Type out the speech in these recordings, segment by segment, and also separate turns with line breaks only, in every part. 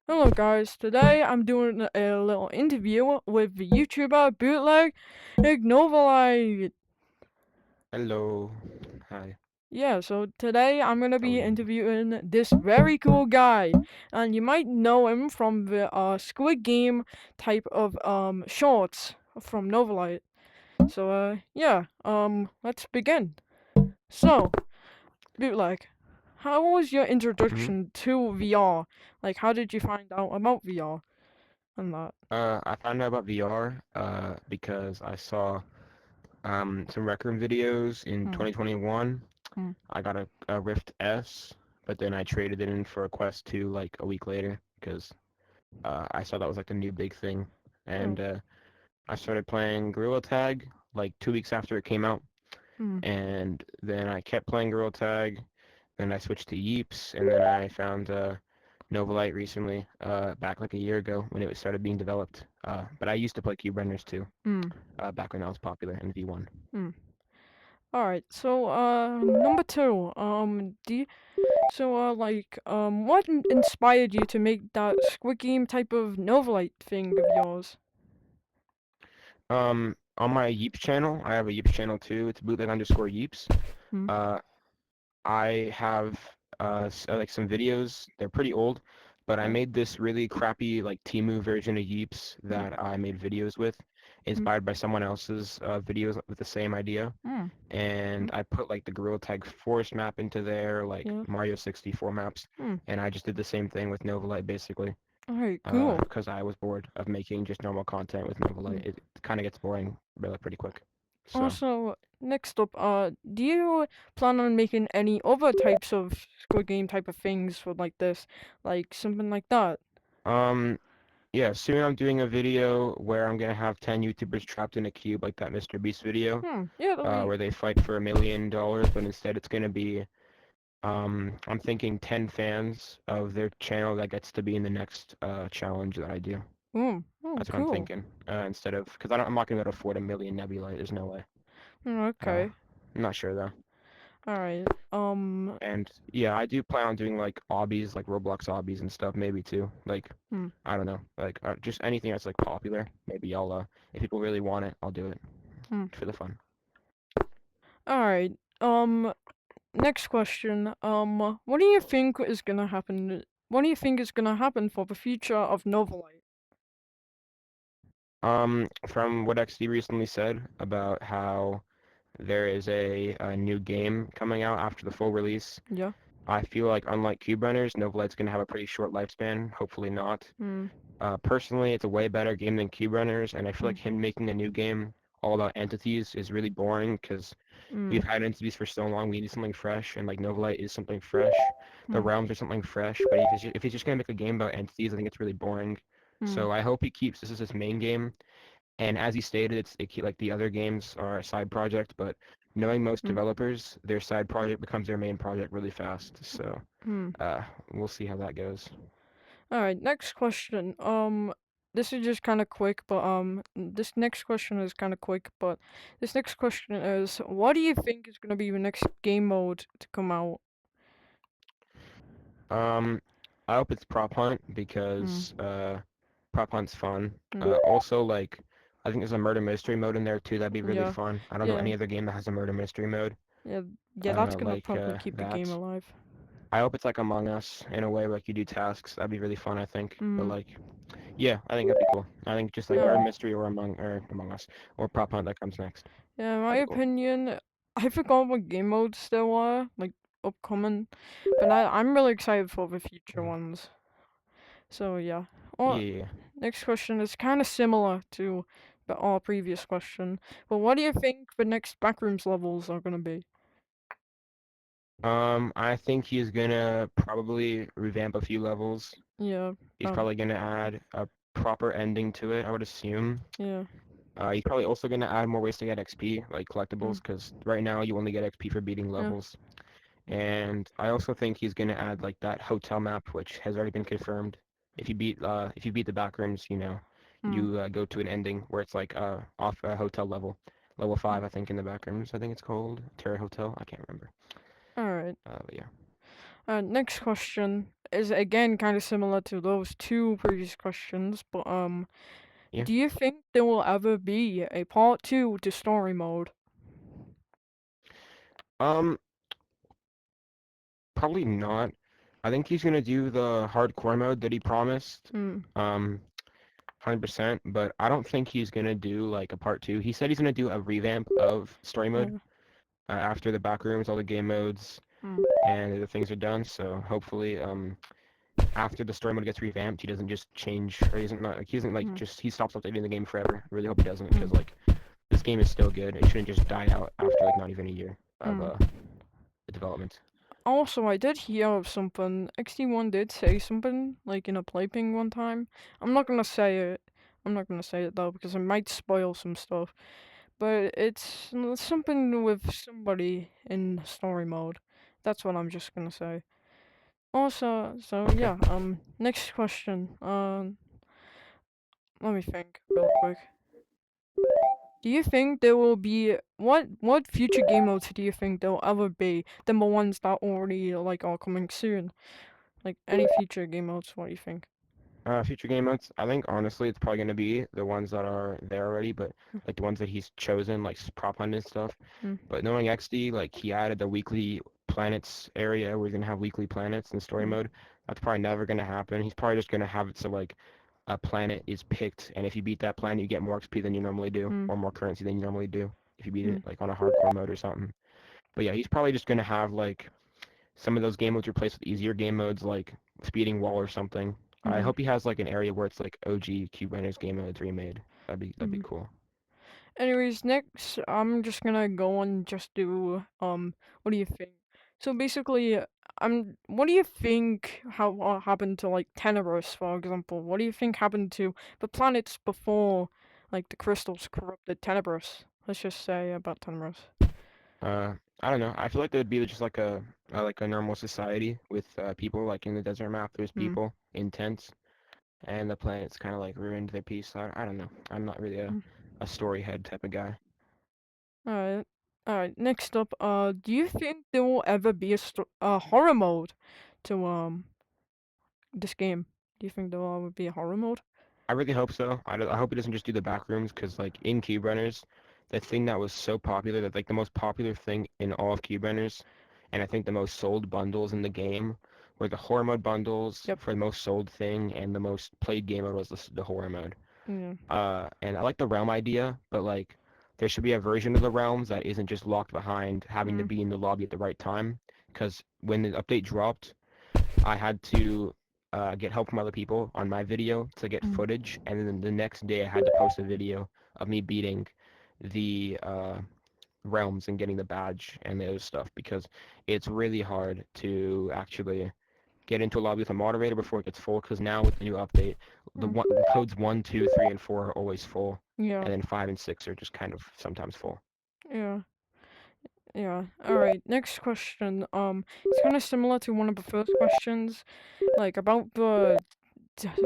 Hello guys, today I'm doing a little interview with the YouTuber Bootleg Ignovolite.
Hello. Hi.
Yeah, so today I'm gonna
How are
be
you?
interviewing this very cool guy, and you might know him from the Squid Game type of shorts from Novelite. So yeah, let's begin. So, Bootleg, how was your
hmm
introduction to VR? Like, how did you find out about VR and that?
I found out about VR because I saw some Rec Room videos in
Hmm.
2021.
Hmm.
I got a Rift S, but then I traded it in for a Quest 2 like a week later because I saw that was like the new big thing.
Oh.
And I started playing Gorilla Tag like 2 weeks after it came out,
Hmm.
and then I kept playing Gorilla Tag. Then I switched to Yeeps, and then I found Novalite recently, back like a year ago when it started being developed. But I used to play Cube Renders too,
Hmm.
back when that was popular in V1.
Hmm. All right. So, number two. What inspired you to make that Squid Game type of Novelite thing of yours?
On my Yeeps channel, I have a Yeeps channel too. It's bootleg underscore Yeeps.
Hmm.
Uh, I have like some videos. They're pretty old, but I
Yeah.
made this really crappy like Temu version of Yeeps
Hmm.
that I made videos with,
Hmm.
inspired by someone else's videos with the same idea.
Hmm. Hmm.
And I put like the Gorilla Tag Forest map into there, like
Yeah.
Mario 64 maps,
Hmm.
and I just did the same thing with Novalite basically,
All right. Cool.
because I was bored of making just normal content with
Hmm.
Novalite. It kind of gets boring really pretty quick. So,
Also, next up, do you plan on making any other types of Squid Game type of things for like this, like something like that?
um, yeah, soon I'm doing a video where I'm gonna have 10 YouTubers trapped in a cube like that Mr. Beast video,
Hmm. Yeah. That'll be.
where they fight for $1 million, but instead it's gonna be I'm thinking 10 fans of their channel that gets to be in the next challenge that I do.
Hmm. Oh,
That's what I'm
cool.
thinking. Instead of, because I'm not gonna be able to afford 1 million Nebula. There's no way. Uh,
Okay.
I'm not sure though.
All right.
And yeah, I do plan on doing like obbies, like Roblox obbies and stuff, maybe too. Like,
Hmm.
I don't know, like just anything that's like popular. Maybe I'll, if people really want it, I'll do it
Hmm.
for the fun.
All right. Next question. What do you think is gonna happen? What do you think is gonna happen for the future of Novelite?
From what XD recently said about how there is a new game coming out after the full release.
Yeah.
I feel like unlike Cube Runners, Novolite's gonna have a pretty short lifespan. Hopefully not.
Hmm.
Personally, it's a way better game than Cube Runners, and I feel
Hmm.
like him making a new game all about entities is really boring because
Hmm.
we've had entities for so long. We need something fresh, and like Novolite is something fresh. The
Hmm.
realms are something fresh, but if he's just gonna make a game about entities, I think it's really boring.
Hmm.
So I hope he keeps this as his main game, and as he stated, like the other games are a side project, but knowing most
Hmm.
developers, their side project becomes their main project really fast. So
Hmm.
we'll see how that goes.
All right. Next question. This is just kind of quick, but this next question is kind of quick, but this next question is, what do you think is gonna be the next game mode to come out?
Um, I hope it's Prop Hunt
Hmm.
because Prop Hunt's fun.
Hmm.
Also, like I think there's a murder mystery mode in there too. That'd be really
Yeah.
fun. I don't know
Yeah.
any other game that has a murder mystery mode.
Yeah. Yeah. That's gonna
Like
probably keep the game
that.
alive.
I hope it's like Among Us in a way, like you do tasks. That'd be really fun, I think. But
Hmm.
like, yeah, I think that'd be cool. I think just like Murder
Yeah.
Mystery or Among Us or Prop Hunt that comes next.
Yeah, in my
That'd be cool.
opinion, I forgot what game modes there were, like upcoming, but I'm really excited for the future
Mhm.
ones. So yeah.
Yeah,
Well,
yeah, yeah.
next question is kind of similar to our previous question, but what do you think the next Backrooms levels are gonna be?
I think he's gonna probably revamp a few levels.
Yeah.
He's probably gonna add a proper ending to it, I would assume.
Yeah.
He's probably also gonna add more ways to get XP, like
Mm,
collectibles, because right now you only get XP for beating
yeah.
levels. And I also think he's gonna add like that hotel map, which has already been confirmed. If you beat the back rooms,
Mm,
you go to an ending where it's like off a hotel level
mm.
5, I think in the back rooms. I think it's called Terra Hotel. I can't remember.
All right.
But yeah.
Next question is again kind of similar to those two previous questions, but
Yeah.
do you think there will ever be a part two to story mode?
Um, Probably not. I think he's gonna do the hardcore mode that he promised.
Hmm.
100%, but I don't think he's gonna do like a part two. He said he's gonna do a revamp of story mode
Yeah.
after the back rooms, all the game modes,
Hmm.
and the things are done. So hopefully, after the story mode gets revamped, he doesn't just change or he isn't like
Hmm.
just he stops updating the game forever. I really hope he doesn't
Hmm.
because like this game is still good. It shouldn't just die out after like not even a year of
Hmm.
the development.
Also, I did hear of something. XD1 did say something like in a playping one time. I'm not gonna say it. I'm not gonna say it though because it might spoil some stuff. But it's something with somebody in story mode. That's what I'm just gonna say. Also, so
Okay.
yeah. Next question. Let me think real quick. Do you think there will be what future game modes do you think there'll ever be than the ones that already like are coming soon? Like any future game modes, what do you think?
Future game modes. I think honestly, it's probably gonna be the ones that are there already, but like the ones that he's chosen, like prop hunt and stuff.
Mm,
But knowing XD, like he added the weekly planets area where he's gonna have weekly planets in story
mm,
mode. That's probably never gonna happen. He's probably just gonna have it so like a planet is picked, and if you beat that planet, you get more XP than you normally do,
mm,
or more currency than you normally do if you beat
mm,
it like on a hardcore mode or something. But yeah, he's probably just gonna have like some of those game modes replaced with easier game modes like Speeding Wall or something. I
mm,
hope he has like an area where it's like OG Cube Runners game modes remade. That'd be
mm.
cool.
Anyways, next I'm just gonna go and just do what do you think? So basically, what do you think how happened to like Tenebrous, for example? What do you think happened to the planets before like the crystals corrupted Tenebrous? Let's just say about Tenebrous.
Uh, I don't know. I feel like there'd be just like a normal society with people like in the desert map. There's
Hmm.
people in tents, and the planet's kind of like ruined their peace. I don't know. I'm not really
Hmm.
a story head type of guy.
Alright. Alright, next up, do you think there will ever be a horror mode to this game? Do you think there will ever be a horror mode?
I really hope so. I hope it doesn't just do the back rooms because like in Cube Runners, the thing that was so popular that like the most popular thing in all of Cube Runners, and I think the most sold bundles in the game were the horror mode bundles
Yep.
for the most sold thing, and the most played game mode was the horror mode.
Yeah.
And I like the realm idea, but like there should be a version of the realms that isn't just locked behind having to
Mm,
be in the lobby at the right time. Because when the update dropped, I had to get help from other people on my video to get
mm,
footage, and then the next day I had to post a video of me beating the realms and getting the badge and the other stuff because it's really hard to actually get into a lobby with a moderator before it gets full. Because now with the new update,
mm.
the codes 1, 2, 3, and 4 are always full,
Yeah.
and then 5 and 6 are just kind of sometimes full.
Yeah. Yeah. Alright, next question. It's kind of similar to one of the first questions, like about the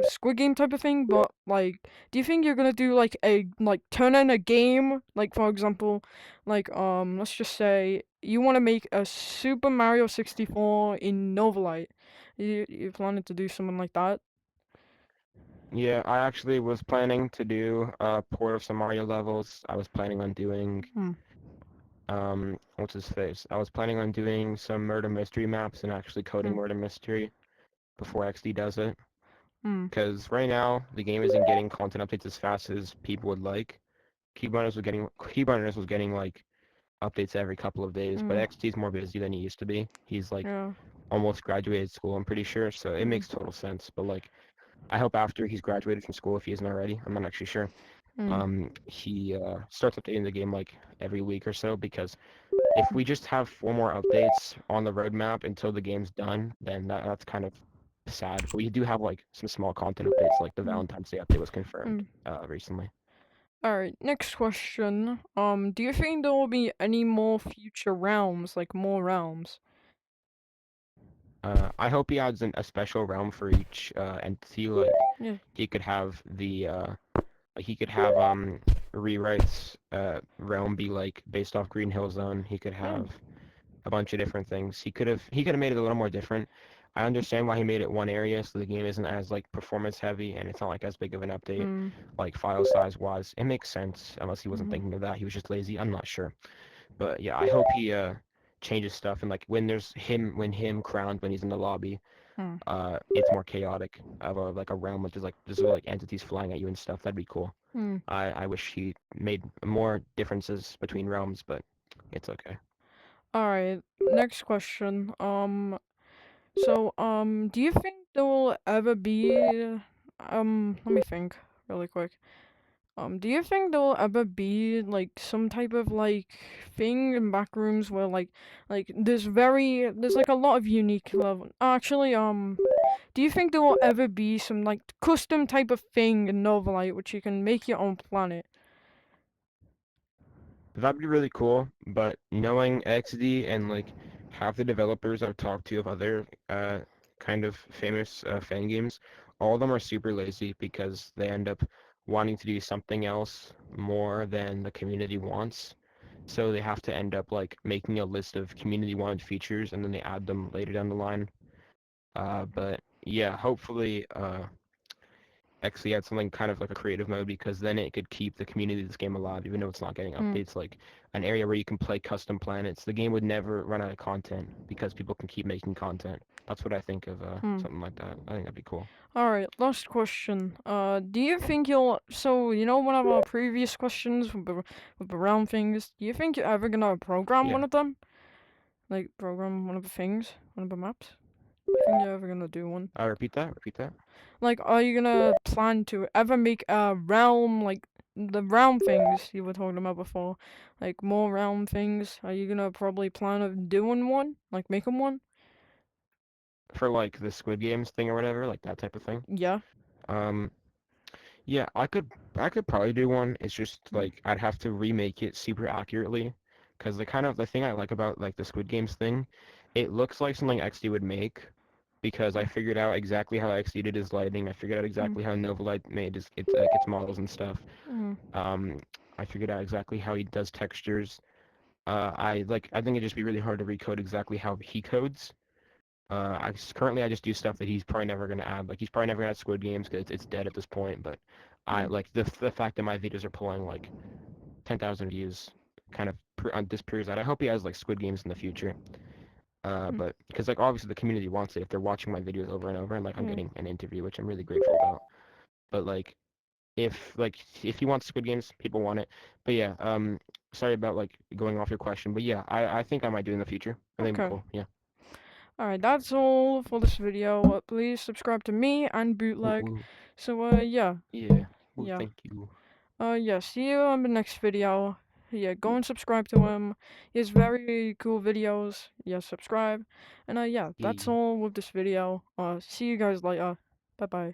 Squid Game type of thing, but like, do you think you're gonna do like a like turn in a game, like for example, like let's just say you want to make a Super Mario 64 in Novalite. You planning to do something like that?
Yeah, I actually was planning to do a port of some Mario levels. I was planning on doing
Hmm.
what's his face? I was planning on doing some murder mystery maps and actually coding
Hmm.
murder mystery before XD does it.
Hmm.
Because right now the game isn't getting content updates as fast as people would like. Keyrunners was getting like updates every couple of days, but
Hmm.
XD's more busy than he used to be. He's like
Yeah.
almost graduated school, I'm pretty sure, so it
Hmm.
makes total sense. But like I hope after he's graduated from school, if he isn't already, I'm not actually sure.
Hmm.
He starts updating the game like every week or so because if we just have 4 more updates on the roadmap until the game's done, then that's kind of sad. But we do have like some small content updates, like the
Hmm.
Valentine's Day update was confirmed
Hmm.
recently.
Alright, next question. Do you think there will be any more future realms, like more realms?
I hope he adds a special realm for each entity. Like
Yeah.
he could have he could have rewrites realm be like based off Green Hill Zone. He could
Yeah.
have a bunch of different things. He could have made it a little more different. I understand why he made it one area so the game isn't as like performance heavy and it's not like as big of an update
Mm.
like file size wise. It makes sense unless he wasn't
Mhm.
thinking of that. He was just lazy. I'm not sure. But yeah, I hope he changes stuff and like when him crowned when he's in the lobby,
Hmm.
it's more chaotic of a like a realm with just like entities flying at you and stuff. That'd be cool.
Hmm.
I wish he made more differences between realms, but it's okay.
All right. Next question. So, do you think there will ever be, let me think really quick. Do you think there will ever be like some type of like thing in backrooms where like there's like a lot of unique level. Actually, do you think there will ever be some like custom type of thing in Novalite which you can make your own planet?
That'd be really cool, but knowing XD and like half the developers I've talked to of other kind of famous fan games, all of them are super lazy because they end up wanting to do something else more than the community wants. So they have to end up like making a list of community wanted features and then they add them later down the line. But yeah, hopefully actually add something kind of like a creative mode because then it could keep the community of this game alive even though it's not getting
Hmm.
updates, like an area where you can play custom planets. The game would never run out of content because people can keep making content. That's what I think of
Hmm.
something like that. I think that'd be cool.
All right, last question. Do you think you'll? So you know one of our previous questions with the round things. Do you think you're ever gonna program
Yeah.
one of them? Like program one of the things, one of the maps? Do you think you're ever gonna do one?
Repeat that. Repeat that.
Like, are you gonna plan to ever make a realm like the realm things you were talking about before? Like more realm things? Are you gonna probably plan of doing one? Like making one?
For like the Squid Games thing or whatever, like that type of thing.
Yeah.
Um, yeah, I could probably do one. It's just
Mm.
like I'd have to remake it super accurately, because the thing I like about like the Squid Games thing, it looks like something XD would make, because I figured out exactly how XD did his lighting. I figured out
Mm.
exactly how Novalight made its like its models and stuff.
Mm.
Um, I figured out exactly how he does textures. I think it'd just be really hard to recode exactly how he codes. Currently I just do stuff that he's probably never gonna add. Like he's probably never gonna add Squid Games because it's dead at this point. But I
Mm.
like the fact that my videos are pulling like 10,000 views kind of disproves that. I hope he has like Squid Games in the future.
Mm.
But because like obviously the community wants it if they're watching my videos over and over, and like I'm
Mm.
getting an interview, which I'm really grateful about. But if he wants Squid Games, people want it. But yeah, sorry about like going off your question, but yeah, I think I might do in the future. I think it'd be
Okay.
cool. Yeah.
Alright, that's all for this video. Please subscribe to me and
Woo,
Bootleg.
woo.
So, yeah.
Yeah. Well,
Yeah.
thank you.
Yeah, see you on the next video. Yeah, go and subscribe to him. He has very cool videos. Yeah, subscribe. And, yeah, that's
Yeah.
all with this video. See you guys later. Bye-bye.